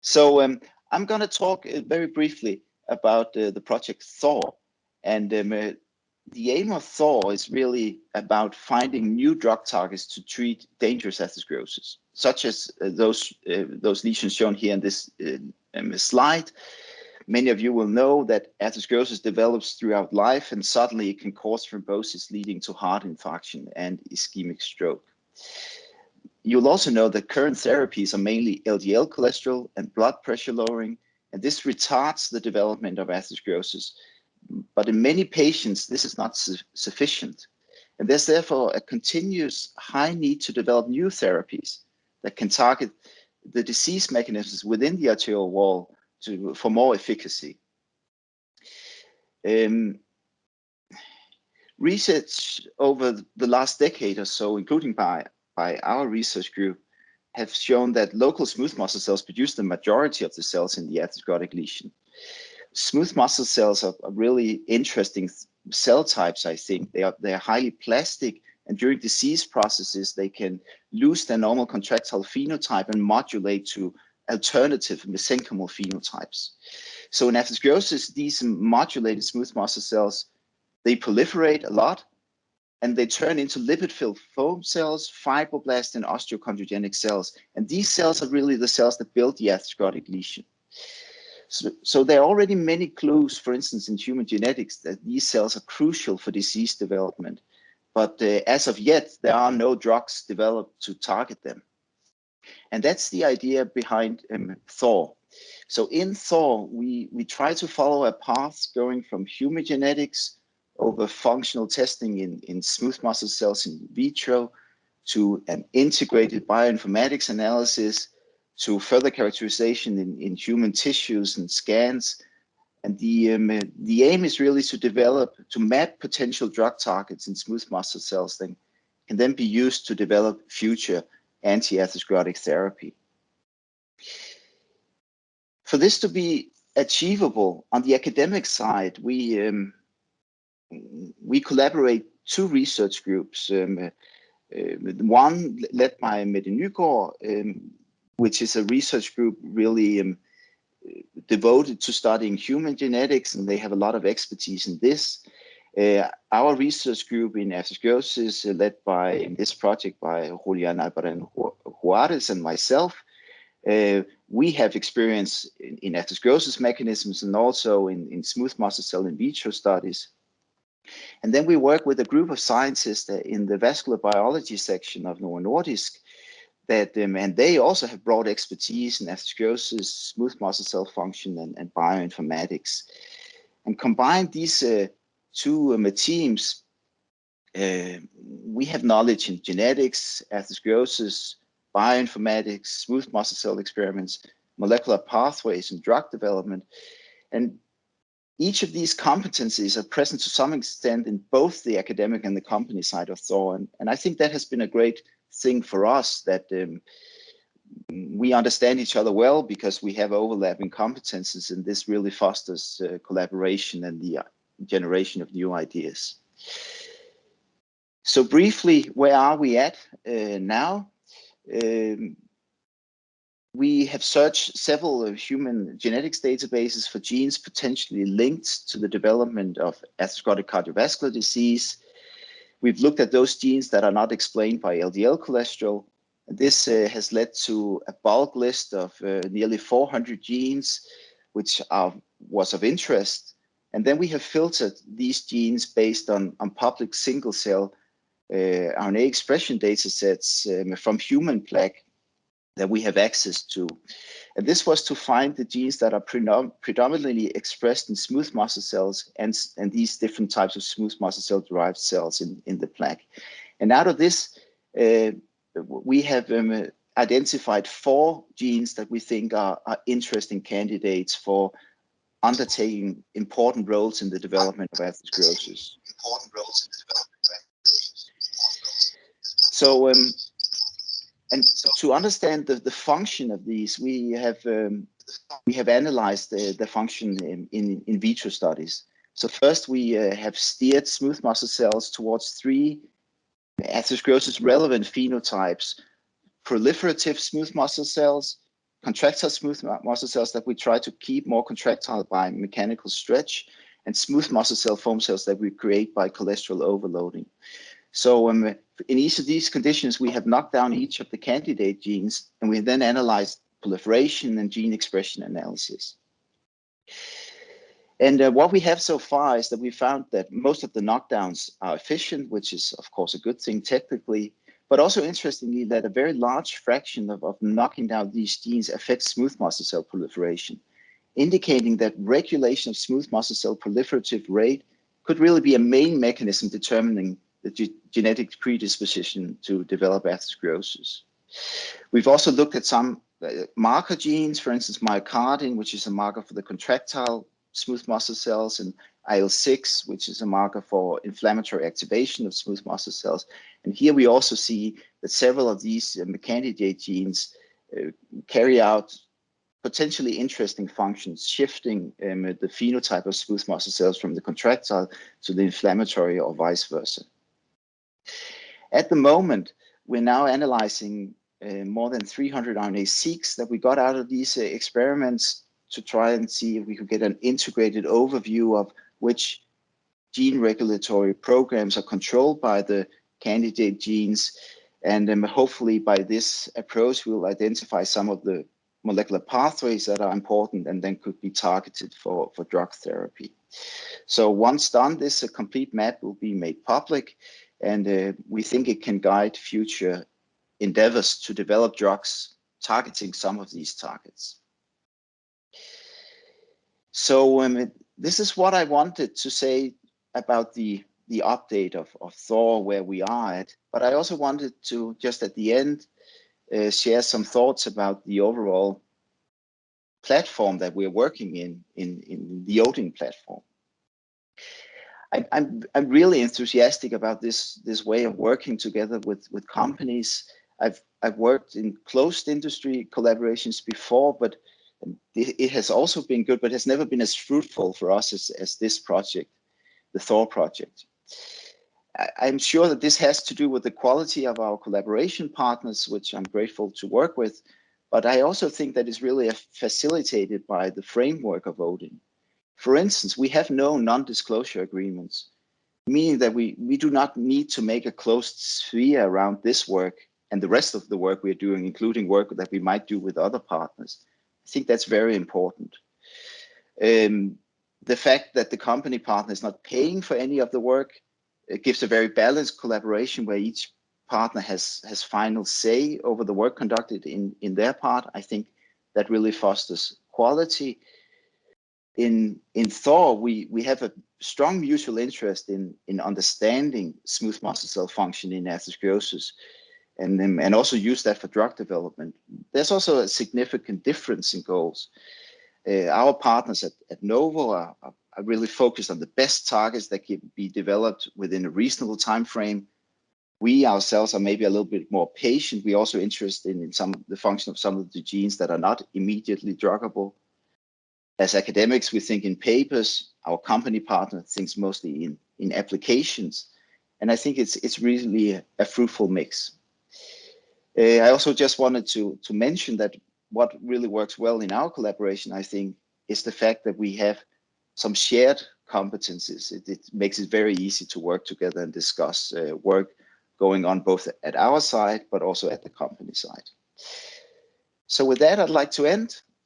So I'm going to talk very briefly about the project THOR. And the aim of THOR is really about finding new drug targets to treat dangerous atherosclerosis, such as those lesions shown here in this slide. Many of you will know that atherosclerosis develops throughout life, and suddenly it can cause thrombosis leading to heart infarction and ischemic stroke. You'll also know that current therapies are mainly LDL cholesterol and blood pressure lowering, and this retards the development of atherosclerosis. But in many patients, this is not sufficient. And there's therefore a continuous high need to develop new therapies that can target the disease mechanisms within the arterial wall for more efficacy. Research over the last decade or so, including by our research group, have shown that local smooth muscle cells produce the majority of the cells in the atherosclerotic lesion. Smooth muscle cells are really interesting cell types, I think. They are highly plastic, and during disease processes, they can lose their normal contractile phenotype and modulate to alternative mesenchymal phenotypes. So in atherosclerosis, these modulated smooth muscle cells, they proliferate a lot, and they turn into lipid-filled foam cells, fibroblasts, and osteochondrogenic cells. And these cells are really the cells that build the atherosclerotic lesion. So there are already many clues, for instance, in human genetics, that these cells are crucial for disease development. But as of yet, there are no drugs developed to target them. And that's the idea behind THOR. So in THOR, we try to follow a path going from human genetics over functional testing in smooth muscle cells in vitro to an integrated bioinformatics analysis to further characterization in human tissues and scans. And the aim is really to map potential drug targets in smooth muscle cells that can then be used to develop future anti-atherosclerotic therapy. For this to be achievable on the academic side, we collaborate two research groups. One led by Mette Nygaard, which is a research group really devoted to studying human genetics, and they have a lot of expertise in this. Our research group in atherosclerosis, led by, in this project, by Julian Albarrán Juarez and myself, we have experience in atherosclerosis mechanisms and also in smooth muscle cell in vitro studies. And then we work with a group of scientists in the vascular biology section of Novo Nordisk, and they also have broad expertise in atherosclerosis, smooth muscle cell function, and bioinformatics. And combined these two teams, we have knowledge in genetics, atherosclerosis, bioinformatics, smooth muscle cell experiments, molecular pathways, and drug development. And each of these competencies are present to some extent in both the academic and the company side of THOR. And I think that has been a great thing for us, that we understand each other well because we have overlapping competences, and this really fosters collaboration and the generation of new ideas. So briefly, where are we at now? We have searched several human genetics databases for genes potentially linked to the development of atherosclerotic cardiovascular disease. We've looked at those genes that are not explained by LDL cholesterol. This has led to a bulk list of nearly 400 genes, which was of interest. And then we have filtered these genes based on public single-cell RNA expression data sets from human plaque that we have access to. And this was to find the genes that are predominantly expressed in smooth muscle cells and these different types of smooth muscle cell derived cells in the plaque. And out of this, we have identified 4 genes that we think are interesting candidates for undertaking important roles in the development of atherosclerosis. So, and to understand the function of these, we have analyzed the function in vitro studies. So first, we have steered smooth muscle cells towards 3 atherosclerosis relevant phenotypes: proliferative smooth muscle cells, contractile smooth muscle cells that we try to keep more contractile by mechanical stretch, and smooth muscle cell foam cells that we create by cholesterol overloading. So in each of these conditions, we have knocked down each of the candidate genes, and we then analyzed proliferation and gene expression analysis. And what we have so far is that we found that most of the knockdowns are efficient, which is, of course, a good thing technically, but also interestingly that a very large fraction of knocking down these genes affects smooth muscle cell proliferation, indicating that regulation of smooth muscle cell proliferative rate could really be a main mechanism determining the genetic predisposition to develop atherosclerosis. We've also looked at some marker genes, for instance, myocardin, which is a marker for the contractile smooth muscle cells, and IL-6, which is a marker for inflammatory activation of smooth muscle cells. And here we also see that several of these candidate genes carry out potentially interesting functions, shifting the phenotype of smooth muscle cells from the contractile to the inflammatory or vice versa. At the moment, we're now analyzing more than 300 RNA-seqs that we got out of these experiments to try and see if we could get an integrated overview of which gene regulatory programs are controlled by the candidate genes. And hopefully by this approach, we'll identify some of the molecular pathways that are important and then could be targeted for drug therapy. So once done, this complete map will be made public, and we think it can guide future endeavors to develop drugs targeting some of these targets. So this is what I wanted to say about the update of THOR, where we are at, but I also wanted to just at the end share some thoughts about the overall platform that we're working in the ODIN platform. I'm really enthusiastic about this way of working together with companies. I've worked in closed industry collaborations before, but it has also been good, but has never been as fruitful for us as this project, the THOR project. I'm sure that this has to do with the quality of our collaboration partners, which I'm grateful to work with, but I also think that is really facilitated by the framework of ODIN. For instance, we have no non-disclosure agreements, meaning that we do not need to make a closed sphere around this work and the rest of the work we're doing, including work that we might do with other partners. I think that's very important. The fact that the company partner is not paying for any of the work, it gives a very balanced collaboration where each partner has final say over the work conducted in their part. I think that really fosters quality. In THOR, we have a strong mutual interest in understanding smooth muscle cell function in atherosclerosis, and also use that for drug development. There's also a significant difference in goals. Our partners at Novo are really focused on the best targets that can be developed within a reasonable time frame. We ourselves are maybe a little bit more patient. We're also interested in the function of some of the genes that are not immediately druggable. As academics, we think in papers. Our company partner thinks mostly in applications. And I think it's really a fruitful mix. I also just wanted to mention that what really works well in our collaboration, I think, is the fact that we have some shared competencies. It makes it very easy to work together and discuss work going on both at our side, but also at the company side. So with that, I'd like to end.